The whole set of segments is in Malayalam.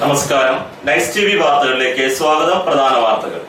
നമസ്കാരം. നൈസ് ടിവി വാർത്തകളിലേക്ക് സ്വാഗതം. പ്രധാന വാർത്തകൾ.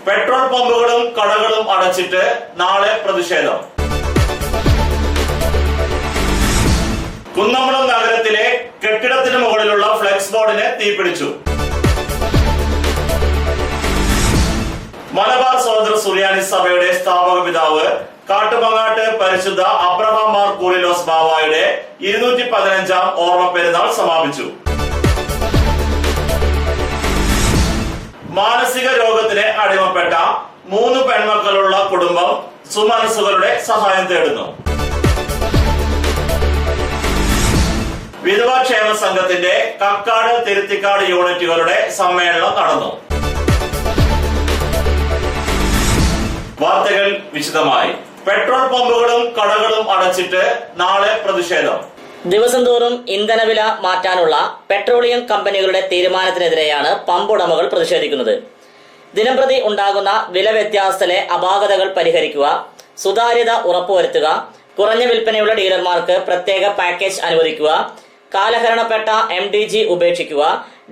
പെട്രോൾ പമ്പുകളും കടകളും അടച്ചിട്ട് നാളെ പ്രതിഷേധം. കുന്നംകുളം നഗരത്തിലെ കെട്ടിടത്തിന് മുകളിലുള്ള ഫ്ലെക്സ് ബോർഡിന് തീപിടിച്ചു. മലബാർ സഹോദര സുറിയാനി സഭയുടെ സ്ഥാപക പിതാവ് കാട്ടുമങ്ങാട്ട് പരിശുദ്ധ അബ്രഹാം മാർ കൂറിലോസ് ബാവായുടെ 215-ാം ഓർമ്മ പെരുന്നാൾ സമാപിച്ചു. മാനസിക രോഗത്തിന് അടിമപ്പെട്ട 3 പെൺമക്കളുള്ള കുടുംബം സുമനസുകളുടെ സഹായം തേടുന്നു. വിധവാ ക്ഷേമ സംഘത്തിന്റെ കക്കാട് തിരുത്തിക്കാട് യൂണിറ്റുകളുടെ സമ്മേളനം നടന്നു. വാർത്തകൾ വിശദമായി. പെട്രോൾ പമ്പുകളും കടകളും അടച്ചിട്ട് നാളെ പ്രതിഷേധം. ദിവസം തോറും ഇന്ധനവില മാറ്റാനുള്ള പെട്രോളിയം കമ്പനികളുടെ തീരുമാനത്തിനെതിരെയാണ് പമ്പ് ഉടമകൾ പ്രതിഷേധിക്കുന്നത്. ദിനംപ്രതി ഉണ്ടാകുന്ന വില വ്യത്യാസത്തിലെ അപാകതകൾ പരിഹരിക്കുക, സുതാര്യത ഉറപ്പുവരുത്തുക, കുറഞ്ഞ വിൽപ്പനയുള്ള ഡീലർമാർക്ക് പ്രത്യേക പാക്കേജ് അനുവദിക്കുക, കാലഹരണപ്പെട്ട MDG ഉപേക്ഷിക്കുക,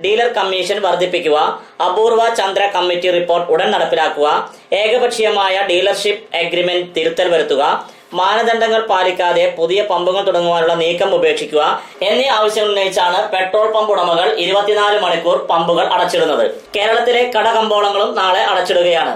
ഡീലർ കമ്മീഷൻ വർദ്ധിപ്പിക്കുക, അപൂർവ ചന്ദ്ര കമ്മിറ്റി റിപ്പോർട്ട് ഉടൻ നടപ്പിലാക്കുക, ഏകപക്ഷീയമായ ഡീലർഷിപ്പ് എഗ്രിമെന്റ് തിരുത്തൽ വരുത്തുക, മാനദണ്ഡങ്ങൾ പാലിക്കാതെ പുതിയ പമ്പുകൾ തുടങ്ങുവാനുള്ള നീക്കം ഉപേക്ഷിക്കുക എന്നീ ആവശ്യങ്ങൾ ഉന്നയിച്ചാണ് പെട്രോൾ പമ്പ് ഉടമകൾ 24 മണിക്കൂർ പമ്പുകൾ അടച്ചിടുന്നത്. കേരളത്തിലെ കടകമ്പോളങ്ങളും നാളെ അടച്ചിടുകയാണ്.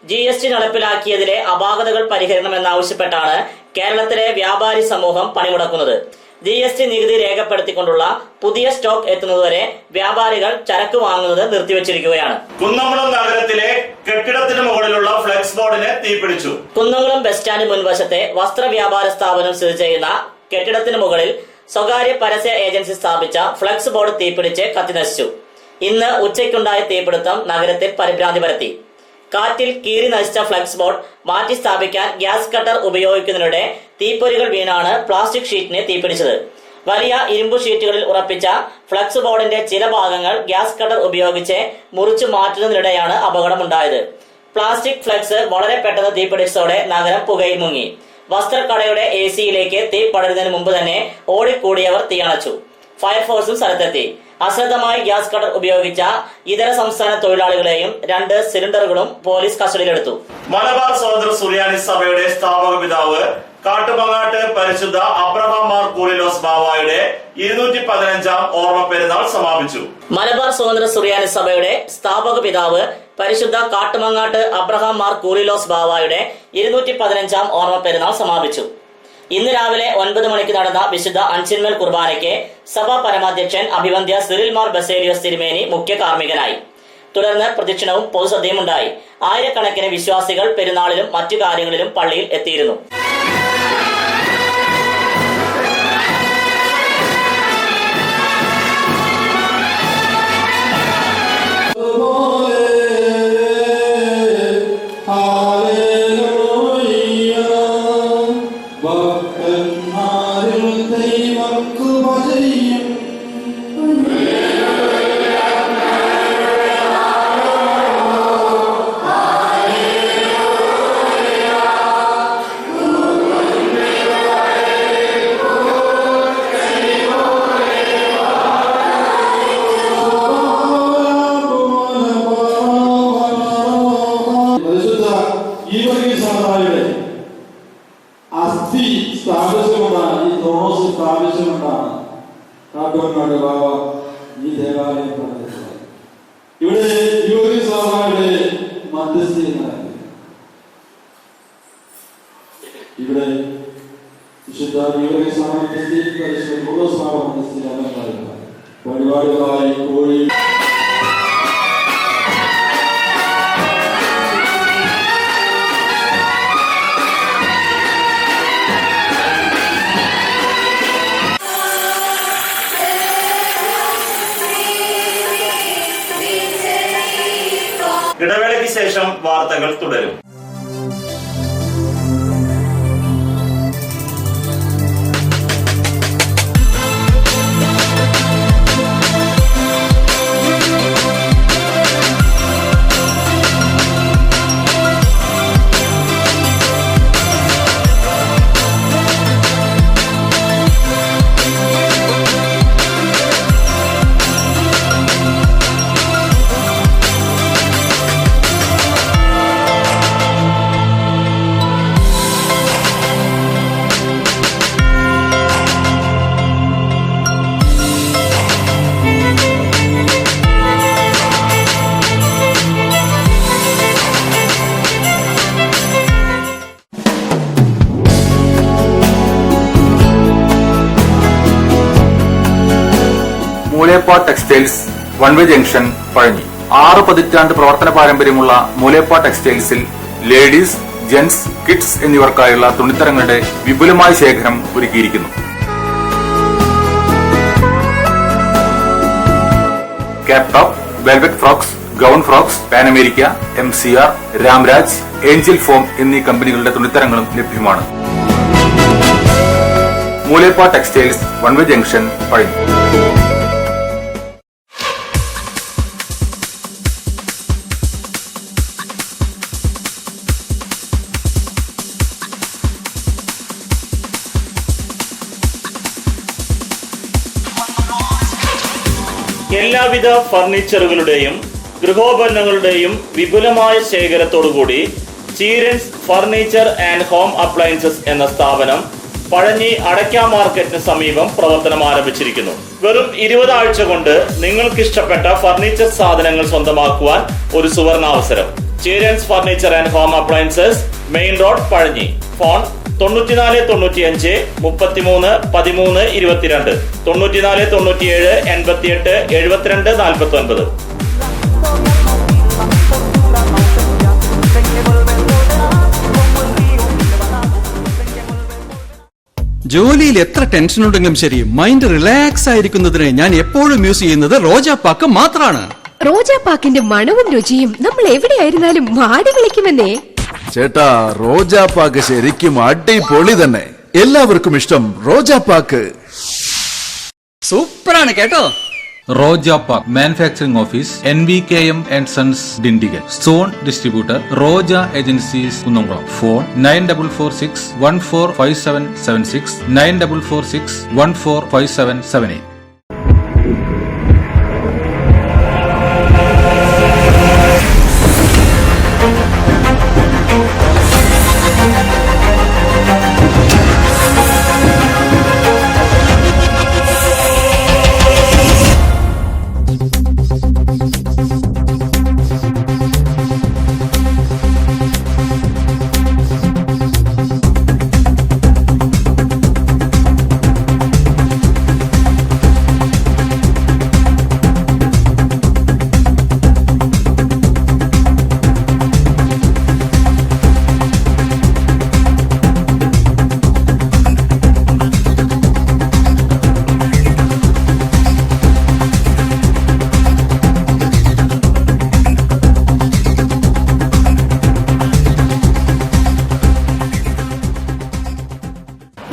GST നടപ്പിലാക്കിയതിലെ അപാകതകൾ പരിഹരിക്കണമെന്നാവശ്യപ്പെട്ടാണ് കേരളത്തിലെ വ്യാപാരി സമൂഹം പണിമുടക്കുന്നത്. GST നികുതി രേഖപ്പെടുത്തിക്കൊണ്ടുള്ള പുതിയ സ്റ്റോക്ക് എത്തുന്നതുവരെ വ്യാപാരികൾ ചരക്ക് വാങ്ങുന്നത് നിർത്തിവച്ചിരിക്കുകയാണ്. കുന്നംകുളം നഗരത്തിലെ കെട്ടിടത്തിന് മുകളിലുള്ള ഫ്ലെക്സ് ബോർഡിന് തീപിടിച്ചു. കുന്നംകുളം ബസ് സ്റ്റാൻഡ് മുൻവശത്തെ വസ്ത്ര വ്യാപാര സ്ഥാപനം സ്ഥിതി ചെയ്യുന്ന കെട്ടിടത്തിന് മുകളിൽ സ്വകാര്യ പരസ്യ ഏജൻസി സ്ഥാപിച്ച ഫ്ലെക്സ് ബോർഡ് തീപിടിച്ച് കത്തിനശിച്ചു. ഇന്ന് ഉച്ചയ്ക്കുണ്ടായ തീപിടുത്തം നഗരത്തിൽ പരിഭ്രാന്തി പരത്തി. കാറ്റിൽ കീറി നശിച്ച ഫ്ലെക്സ് ബോർഡ് മാറ്റി സ്ഥാപിക്കാൻ ഗ്യാസ് കട്ടർ ഉപയോഗിക്കുന്നതിനിടെ തീപ്പൊരികൾ വീണാണ് പ്ലാസ്റ്റിക് ഷീറ്റിന് തീപിടിച്ചത്. വലിയ ഇരുമ്പു ഷീറ്റുകളിൽ ഉറപ്പിച്ച ഫ്ലെക്സ് ബോർഡിന്റെ ചില ഭാഗങ്ങൾ ഗ്യാസ് കട്ടർ ഉപയോഗിച്ച് മുറിച്ചു മാറ്റുന്നതിനിടെയാണ് അപകടമുണ്ടായത്. പ്ലാസ്റ്റിക് ഫ്ലെക്സ് വളരെ പെട്ടെന്ന് തീപിടിച്ചതോടെ നഗരം പുകയിൽ മുങ്ങി. വസ്ത്രക്കടയുടെ AC-യിലേക്ക് തീ പടരുന്നതിന് മുമ്പ് തന്നെ ഓടിക്കൂടിയവർ തീയണച്ചു. ഫയർഫോഴ്സും സ്ഥലത്തെത്തി. അശ്രദ്ധമായി ഗ്യാസ് കട്ടർ ഉപയോഗിച്ച ഇതര സംസ്ഥാന തൊഴിലാളികളെയും 2 സിലിണ്ടറുകളും പോലീസ് കസ്റ്റഡിയിലെടുത്തു. മലബാർ സഹോദര സുറിയാനി സഭയുടെ സ്ഥാപക പിതാവ് കാട്ടുമങ്ങാട്ട് പരിശുദ്ധ അബ്രഹാം മാർ കൂറിലോസ് ബാവായുടെ 215-ാം ഓർമ്മ പെരുന്നാൾ സമാപിച്ചു. മലബാർ സഹോദര സുറിയാനി സഭയുടെ സ്ഥാപക പിതാവ് പരിശുദ്ധ കാട്ടുമങ്ങാട്ട് അബ്രഹാം മാർ കൂറിലോസ് ബാവായുടെ 215-ാം ഓർമ്മ പെരുന്നാൾ സമാപിച്ചു. ഇന്ന് രാവിലെ 9 മണിക്ക് നടന്ന വിശുദ്ധ അഞ്ചിന്മേൽ കുർബാനയ്ക്ക് സഭാ പരമാധ്യക്ഷൻ അഭിവന്ദ്യ സിറിൽ മാർ ബസേലിയോസ് തിരുമേനി മുഖ്യ കാർമ്മികനായി. തുടർന്ന് പ്രദക്ഷിണവും പൊതുസദ്യയും ഉണ്ടായി. ആയിരക്കണക്കിന് വിശ്വാസികൾ പെരുന്നാളിലും മറ്റു കാര്യങ്ങളിലും പള്ളിയിൽ എത്തിയിരുന്നു. അസ്ഥി സ്ഥാപിച്ചുകൊണ്ടാണ് ഈ തോമസ് സ്ഥാപിച്ചുകൊണ്ടാണ് കാട്ടുമങ്ങാട്ട് ബാബ ഈ ദേവാലയം പണിതിട്ടുള്ളത്. ഇവിടെ യോഗി സഭയുടെ മധ്യസ്ഥയിലാണ്. ഇവിടെ വിശുദ്ധ യോഗി സഭയുടെ പരിപാടികളായി കോഴി വാർത്തകൾ തുടരും. മൂലേപ്പ ടെക്സ്റ്റൈൽസ് വൺവേ ജംഗ്ഷൻ പഴഞ്ഞി. 6 പതിറ്റാണ്ട് പ്രവർത്തന പാരമ്പര്യമുള്ള മൂലേപ്പ ടെക്സ്റ്റൈൽസിൽ ലേഡീസ്, ജെന്റ്സ്, കിഡ്സ് എന്നിവർക്കായുള്ള തുണിത്തരങ്ങളുടെ വിപുലമായ ശേഖരം ഒരുക്കിയിരിക്കുന്നു. Cap top, velvet frocks, gown frocks, pan America, MCR, Ramraj, Angel form എന്നീ കമ്പനികളുടെ തുണിത്തരങ്ങളും ലഭ്യമാണ്. മൂലേപ്പ ടെക്സ്റ്റൈൽസ് വൺവേ ജംഗ്ഷൻ പഴഞ്ഞി. എല്ലാവിധ ഫർണിച്ചറുകളുടെയും ഗൃഹോപകരണങ്ങളുടെയും വിപുലമായ ശേഖരത്തോടുകൂടി ചീരൻസ് ഫർണിച്ചർ ആൻഡ് ഹോം അപ്ലയൻസസ് എന്ന സ്ഥാപനം പഴഞ്ഞി അടയ്ക്ക മാർക്കറ്റിന് സമീപം പ്രവർത്തനം ആരംഭിച്ചിരിക്കുന്നു. വെറും 20 ആഴ്ച കൊണ്ട് നിങ്ങൾക്കിഷ്ടപ്പെട്ട ഫർണിച്ചർ സാധനങ്ങൾ സ്വന്തമാക്കുവാൻ ഒരു സുവർണാവസരം. Cheerans furniture and home appliances, main road, Pazhanji. Phone 94 95 33 13 22, 94 97 88 72 49. ജോലിയിൽ എത്ര ടെൻഷൻ ഉണ്ടെങ്കിലും ശരി, മൈൻഡ് റിലാക്സ് ആയിരിക്കുന്നതിന് ഞാൻ എപ്പോഴും യൂസ് ചെയ്യുന്നത് റോജാപ്പാക്ക് മാത്രമാണ്. റോജാപ്പാക്കിന്റെ മണവും രുചിയും നമ്മൾ എവിടെയായിരുന്നാലും മാടി വിളിക്കുമെന്നേ. ചേട്ടാ, റോജാപ്പാക്ക് ശരിക്കും അടിപൊളി തന്നെ. എല്ലാവർക്കും ഇഷ്ടം റോജാപ്പാക്ക്. സൂപ്പറാണ് കേട്ടോ. Rojapakku manufacturing office, NVKM and Sons, Dindigul. Stone distributor, Roja Agencies, Kunnamkuളം. Phone 9446 145776, 9446 145778.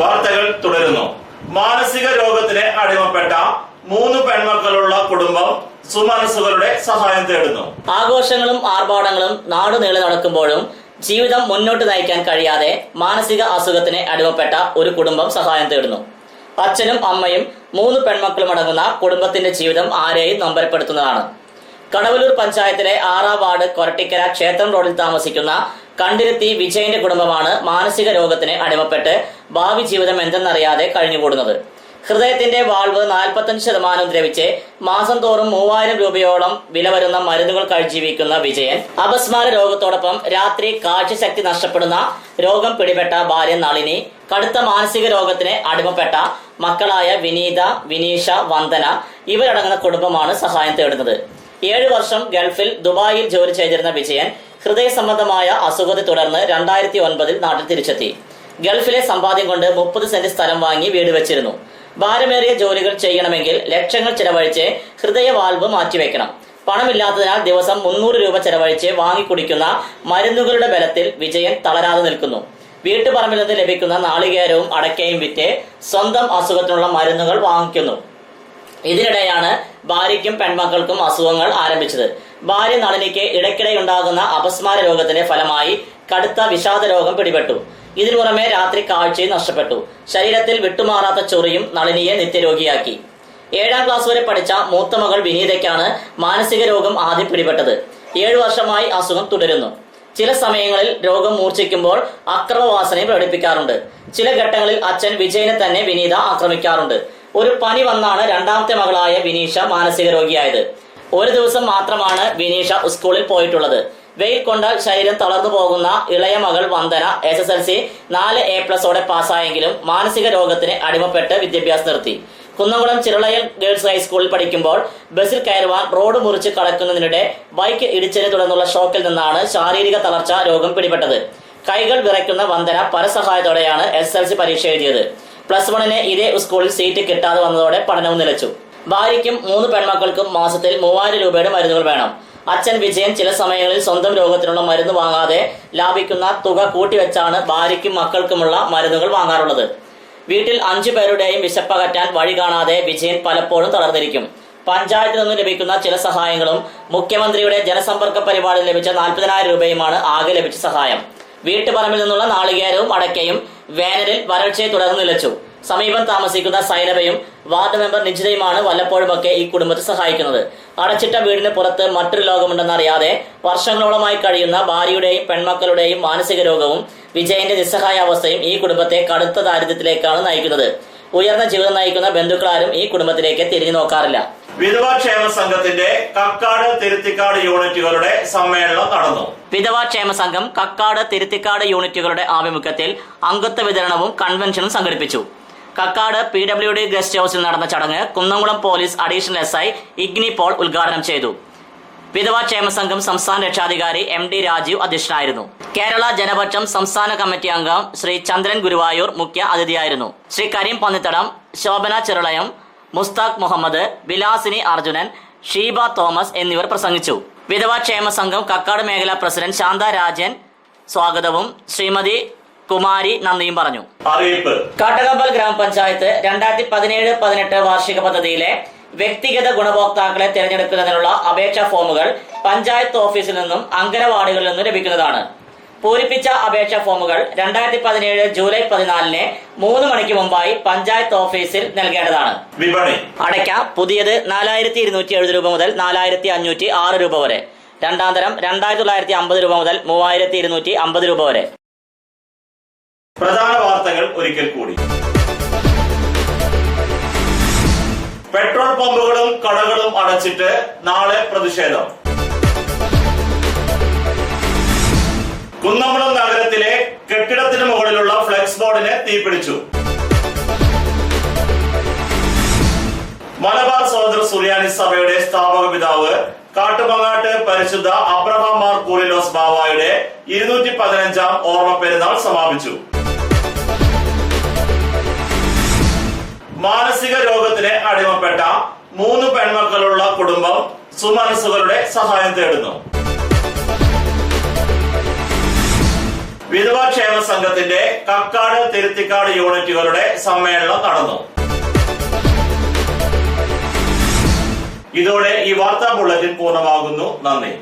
വാർത്തകൾ തുടരുന്നു. മാനസിക രോഗത്തിന് അടിമപ്പെട്ട 3 പെൺമക്കളുള്ള കുടുംബം സുമനസുകളുടെ സഹായം തേടുന്നു. ആഘോഷങ്ങളും ആർഭാടങ്ങളും നാടുനീളെ നടക്കുമ്പോഴും ജീവിതം മുന്നോട്ട് നയിക്കാൻ കഴിയാതെ മാനസിക അസുഖത്തിന് അടിമപ്പെട്ട ഒരു കുടുംബം സഹായം തേടുന്നു. അച്ഛനും അമ്മയും 3 പെൺമക്കളും അടങ്ങുന്ന കുടുംബത്തിന്റെ ജീവിതം ആരെയും നൊമ്പരപ്പെടുത്തുന്നതാണ്. കടവലൂർ പഞ്ചായത്തിലെ 6ാം വാർഡ് കൊരട്ടിക്കര ക്ഷേത്രം റോഡിൽ താമസിക്കുന്ന കണ്ടിരുത്തി വിജയന്റെ കുടുംബമാണ് മാനസിക രോഗത്തിന് അടിമപ്പെട്ട് ഭാവി ജീവിതം എന്തെന്നറിയാതെ കഴിഞ്ഞുകൂടുന്നത്. ഹൃദയത്തിന്റെ വാൾവ് 45% ദ്രവിച്ച് മാസം തോറും 3000 രൂപയോളം വില വരുന്ന മരുന്നുകൾ കഴിജീവിക്കുന്ന വിജയൻ അപസ്മാര രോഗത്തോടൊപ്പം രാത്രി കാഴ്ചശക്തി നഷ്ടപ്പെടുന്ന രോഗം പിടിപെട്ട ഭാര്യ നളിനി, കടുത്ത മാനസിക രോഗത്തിന് അടിമപ്പെട്ട മക്കളായ വിനീത, വിനീഷ, വന്ദന ഇവരടങ്ങുന്ന കുടുംബമാണ് സഹായം തേടുന്നത്. 7 വർഷം ഗൾഫിൽ ദുബായിൽ ജോലി ചെയ്തിരുന്ന വിജയൻ ഹൃദയ സംബന്ധമായ അസുഖത്തെ തുടർന്ന് 2009 നാട്ടിൽ തിരിച്ചെത്തി. ഗൾഫിലെ സമ്പാദ്യം കൊണ്ട് 30 സെന്റ് സ്ഥലം വാങ്ങി വീട് വെച്ചിരുന്നു. ഭാരമേറിയ ജോലികൾ ചെയ്യണമെങ്കിൽ ലക്ഷങ്ങൾ ചിലവഴിച്ച് ഹൃദയ വാൽവ് മാറ്റിവെക്കണം. പണമില്ലാത്തതിനാൽ ദിവസം 300 രൂപ ചെലവഴിച്ച് വാങ്ങിക്കുടിക്കുന്ന മരുന്നുകളുടെ ബലത്തിൽ വിജയൻ തളരാതെ നിൽക്കുന്നു. വീട്ടുപറമ്പിൽ നിന്ന് ലഭിക്കുന്ന നാളികേരവും അടയ്ക്കയും വിറ്റ് സ്വന്തം അസുഖത്തിനുള്ള മരുന്നുകൾ വാങ്ങിക്കുന്നു. ഇതിനിടെയാണ് ഭാര്യയ്ക്കും പെൺമക്കൾക്കും അസുഖങ്ങൾ ആരംഭിച്ചത്. ഭാര്യ നളിനിക്ക് ഇടയ്ക്കിടെയുണ്ടാകുന്ന അപസ്മാര രോഗത്തിന്റെ ഫലമായി കടുത്ത വിഷാദ രോഗം പിടിപെട്ടു. ഇതിനു പുറമെ രാത്രി കാഴ്ചയും നഷ്ടപ്പെട്ടു. ശരീരത്തിൽ വിട്ടുമാറാത്ത ചൊറിയും നളിനിയെ നിത്യരോഗിയാക്കി. 7ാം ക്ലാസ് വരെ പഠിച്ച മൂത്ത മകൾ വിനീതയ്ക്കാണ് മാനസിക രോഗം ആദ്യം പിടിപെട്ടത്. 7 വർഷമായി അസുഖം തുടരുന്നു. ചില സമയങ്ങളിൽ രോഗം മൂർച്ഛിക്കുമ്പോൾ അക്രമവാസനയും പ്രകടിപ്പിക്കാറുണ്ട്. ചില ഘട്ടങ്ങളിൽ അച്ഛൻ വിജയനെ തന്നെ വിനീത ആക്രമിക്കാറുണ്ട്. ഒരു പനി വന്നാണ് 2ാമത്തെ മകളായ വിനീഷ മാനസിക രോഗിയായത്. ഒരു ദിവസം മാത്രമാണ് വിനീഷ സ്കൂളിൽ പോയിട്ടുള്ളത്. വെയിൽ കൊണ്ടാൽ ശരീരം തളർന്നു പോകുന്ന ഇളയ മകൾ വന്ദന SSLC 4A+ പാസ്സായെങ്കിലും മാനസിക രോഗത്തിന് അടിമപ്പെട്ട് വിദ്യാഭ്യാസം നിർത്തി. കുന്നംകുളം ചിറളയൽ ഗേൾസ് ഹൈസ്കൂളിൽ പഠിക്കുമ്പോൾ ബസ്സിൽ കയറുവാൻ റോഡ് മുറിച്ച് കടക്കുന്നതിനിടെ ബൈക്ക് ഇടിച്ചതിനെ തുടർന്നുള്ള ഷോക്കിൽ നിന്നാണ് ശാരീരിക തളർച്ച രോഗം പിടിപെട്ടത്. കൈകൾ വിറയ്ക്കുന്ന വന്ദന പരസഹായത്തോടെയാണ് SSLC പരീക്ഷ എഴുതിയത്. +1 ഇതേ സ്കൂളിൽ സീറ്റ് കിട്ടാതെ വന്നതോടെ പഠനവും നിലച്ചു. ഭാര്യയ്ക്കും 3 പെൺമക്കൾക്കും മാസത്തിൽ 3000 രൂപയുടെ മരുന്നുകൾ വേണം. അച്ഛൻ വിജയൻ ചില സമയങ്ങളിൽ സ്വന്തം രോഗത്തിനുള്ള മരുന്ന് വാങ്ങാതെ ലാഭിക്കുന്ന തുക കൂട്ടിവെച്ചാണ് ഭാര്യയ്ക്കും മക്കൾക്കുമുള്ള മരുന്നുകൾ വാങ്ങാറുള്ളത്. വീട്ടിൽ 5 പേരുടെയും വിശപ്പകറ്റാൻ വഴി കാണാതെ വിജയൻ പലപ്പോഴും തളർന്നിരിക്കും. പഞ്ചായത്തിൽ നിന്നും ലഭിക്കുന്ന ചില സഹായങ്ങളും മുഖ്യമന്ത്രിയുടെ ജനസമ്പർക്ക പരിപാടിയിൽ ലഭിച്ച 40,000 രൂപയുമാണ് ആകെ ലഭിച്ച സഹായം. വീട്ടുപറമ്പിൽ നിന്നുള്ള നാളികേരവും അടയ്ക്കയും വേനലിൽ വരൾച്ചയെ തുടർന്ന് നിലച്ചു. സമീപം താമസിക്കുന്ന സൈനബയും വാർഡ് മെമ്പർ നിജിതയുമാണ് വല്ലപ്പോഴുമൊക്കെ ഈ കുടുംബത്തെ സഹായിക്കുന്നത്. അടച്ചിട്ട വീടിന് പുറത്ത് മറ്റൊരു ലോകമുണ്ടെന്നറിയാതെ വർഷങ്ങളോളമായി കഴിയുന്ന ഭാര്യയുടെയും പെൺമക്കളുടെയും മാനസിക രോഗവും വിജയന്റെ നിസ്സഹായാവസ്ഥയും ഈ കുടുംബത്തെ കടുത്ത ദാരിദ്ര്യത്തിലേക്കാണ് നയിക്കുന്നത്. ഉയർന്ന ജീവിതം നയിക്കുന്ന ബന്ധുക്കളാരും ഈ കുടുംബത്തിലേക്ക് തിരിഞ്ഞു നോക്കാറില്ല. വിധവാക്ഷേമ സംഘത്തിന്റെ കക്കാട് തിരുത്തിക്കാട് യൂണിറ്റുകളുടെ സമ്മേളനം നടന്നു. വിധവാക്ഷേമ സംഘം കക്കാട് തിരുത്തിക്കാട് യൂണിറ്റുകളുടെ ആഭിമുഖ്യത്തിൽ അംഗത്വ വിതരണവും കൺവെൻഷനും സംഘടിപ്പിച്ചു. കക്കാട് PWD ഗസ്റ്റ് ഹൌസിൽ നടന്ന ചടങ്ങ് Kunnamkulam police additional SI Igni Paul ഉദ്ഘാടനം ചെയ്തു. വിധവാക്ഷേമ സംഘം സംസ്ഥാന രക്ഷാധികാരി MD രാജീവ് അധ്യക്ഷനായിരുന്നു. കേരള ജനപക്ഷം സംസ്ഥാന കമ്മിറ്റി അംഗം ശ്രീ ചന്ദ്രൻ ഗുരുവായൂർ മുഖ്യ അതിഥിയായിരുന്നു. ശ്രീ കരീം പന്നിത്തടം, ശോഭന ചിറളയം, മുസ്താഖ് മുഹമ്മദ്, വിലാസിനി അർജുനൻ, ഷീബ തോമസ് എന്നിവർ പ്രസംഗിച്ചു. വിധവാക്ഷേമ സംഘം കക്കാട് മേഖലാ പ്രസിഡന്റ് ശാന്ത രാജൻ സ്വാഗതവും ശ്രീമതി കുമാരി നന്ദിയും പറഞ്ഞു. അറിയിപ്പ്. കാട്ടകമ്പൽ ഗ്രാമപഞ്ചായത്ത് 2017-18 വാർഷിക പദ്ധതിയിലെ വ്യക്തിഗത ഗുണഭോക്താക്കളെ തിരഞ്ഞെടുക്കുന്നതിനുള്ള അപേക്ഷാ ഫോമുകൾ പഞ്ചായത്ത് ഓഫീസിൽ നിന്നും അംഗനവാടികളിൽ നിന്നും ലഭിക്കുന്നതാണ്. പൂരിപ്പിച്ച അപേക്ഷാ ഫോമുകൾ 2017 ജൂലൈ 14 3 മണിക്ക് മുമ്പായി പഞ്ചായത്ത് ഓഫീസിൽ നൽകേണ്ടതാണ്. വിപണി. അടയ്ക്ക പുതിയത് 4270 രൂപ മുതൽ 4506 രൂപ വരെ. രണ്ടാം തരം 2950 രൂപ മുതൽ 3250 രൂപ വരെ. പ്രധാന വാർത്തകൾ ഒരിക്കൽ കൂടി. പെട്രോൾ പമ്പുകളും കടകളും അടച്ചിട്ട് നാളെ പ്രതിഷേധം. കുന്നംകുളം നഗരത്തിലെ കെട്ടിടത്തിന് മുകളിലുള്ള ഫ്ലെക്സ് ബോർഡിന് തീപിടിച്ചു. മലബാർ സ്വതന്ത്ര സുറിയാനി സഭയുടെ സ്ഥാപക പിതാവ് കാട്ടുമങ്ങാട്ട് പരിശുദ്ധ അബ്രഹാം മാർ കൂറിലോസ് ബാവായുടെ 215ാം ഓർമ്മ പെരുന്നാൾ സമാപിച്ചു. മാനസിക രോഗത്തിന് അടിമപ്പെട്ട 3 പെൺമക്കളുള്ള കുടുംബം സുമനസ്സുകളുടെ സഹായം തേടുന്നു. വിധവാക്ഷേമ സംഘത്തിന്റെ കക്കാട് തിരുത്തിക്കാട് യൂണിറ്റുകളുടെ സമ്മേളനം നടന്നു. ഇതോടെ ഈ വാർത്താ ബുള്ളറ്റിൻ പൂർണ്ണമാകുന്നു. നന്ദി.